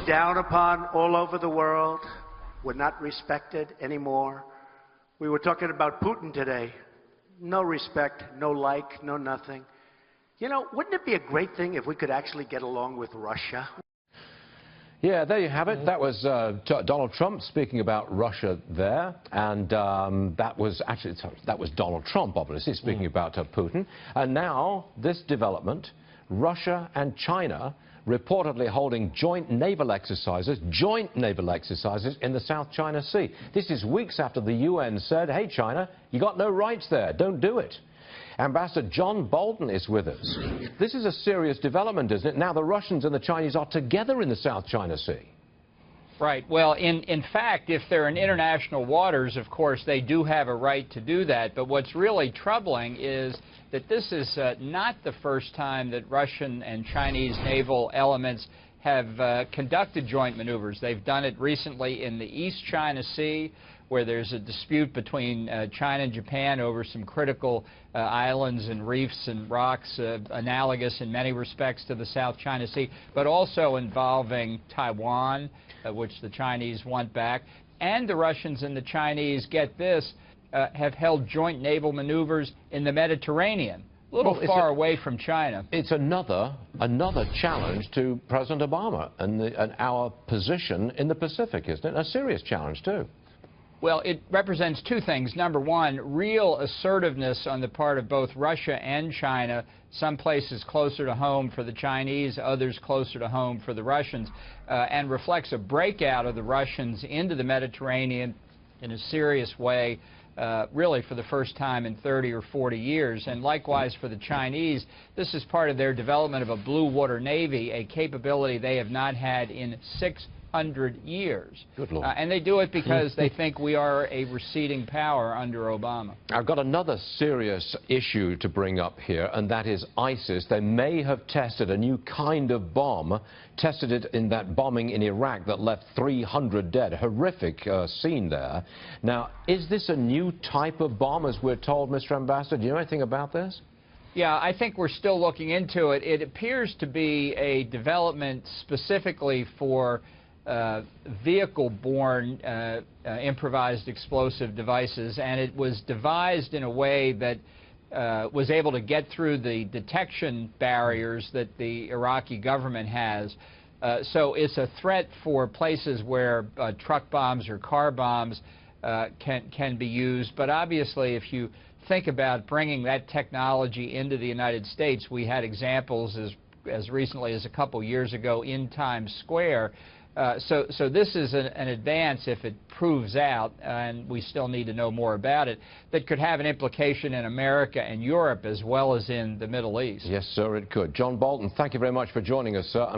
down upon all over the world. We're not respected anymore. We were talking about Putin today. No respect, no like, no nothing. You know, wouldn't it be a great thing if we could actually get along with Russia? Yeah, there you have it. That was Donald Trump speaking about Russia there, and that was Donald Trump, obviously, speaking about Putin. And now, this development, Russia and China reportedly holding joint naval exercises in the South China Sea. This is weeks after the UN said, hey, China, you got no rights there, don't do it. Ambassador John Bolton is with us. This is a serious development, isn't it? Now the Russians and the Chinese are together in the South China Sea. Right. Well, in fact, if they're in international waters, of course, they do have a right to do that. But what's really troubling is that this is not the first time that Russian and Chinese naval elements have conducted joint maneuvers. They've done it recently in the East China Sea, where there's a dispute between China and Japan over some critical islands and reefs and rocks, analogous in many respects to the South China Sea, but also involving Taiwan, which the Chinese want back. And the Russians and the Chinese, get this, have held joint naval maneuvers in the Mediterranean, a little far away from China. It's another challenge to President Obama and our position in the Pacific, isn't it? A serious challenge, too. Well, it represents two things. Number one, real assertiveness on the part of both Russia and China, some places closer to home for the Chinese, others closer to home for the Russians, and reflects a breakout of the Russians into the Mediterranean in a serious way, really for the first time in 30 or 40 years. And likewise for the Chinese, this is part of their development of a blue water navy, a capability they have not had in 600 years. Good Lord. And they do it because they think we are a receding power under Obama. I've got another serious issue to bring up here, and that is ISIS. They may have tested a new kind of bomb, tested it in that bombing in Iraq that left 300 dead. Horrific scene there. Now, is this a new type of bomb, as we're told, Mr. Ambassador? Do you know anything about this? Yeah, I think we're still looking into it. It appears to be a development specifically for vehicle-borne improvised explosive devices, and it was devised in a way that was able to get through the detection barriers that the Iraqi government has. So it's a threat for places where truck bombs or car bombs can be used. But obviously, if you think about bringing that technology into the United States, we had examples as recently as a couple years ago in Times Square. So this is an advance, if it proves out, and we still need to know more about it, that could have an implication in America and Europe as well as in the Middle East. Yes, sir, it could. John Bolton, thank you very much for joining us, sir.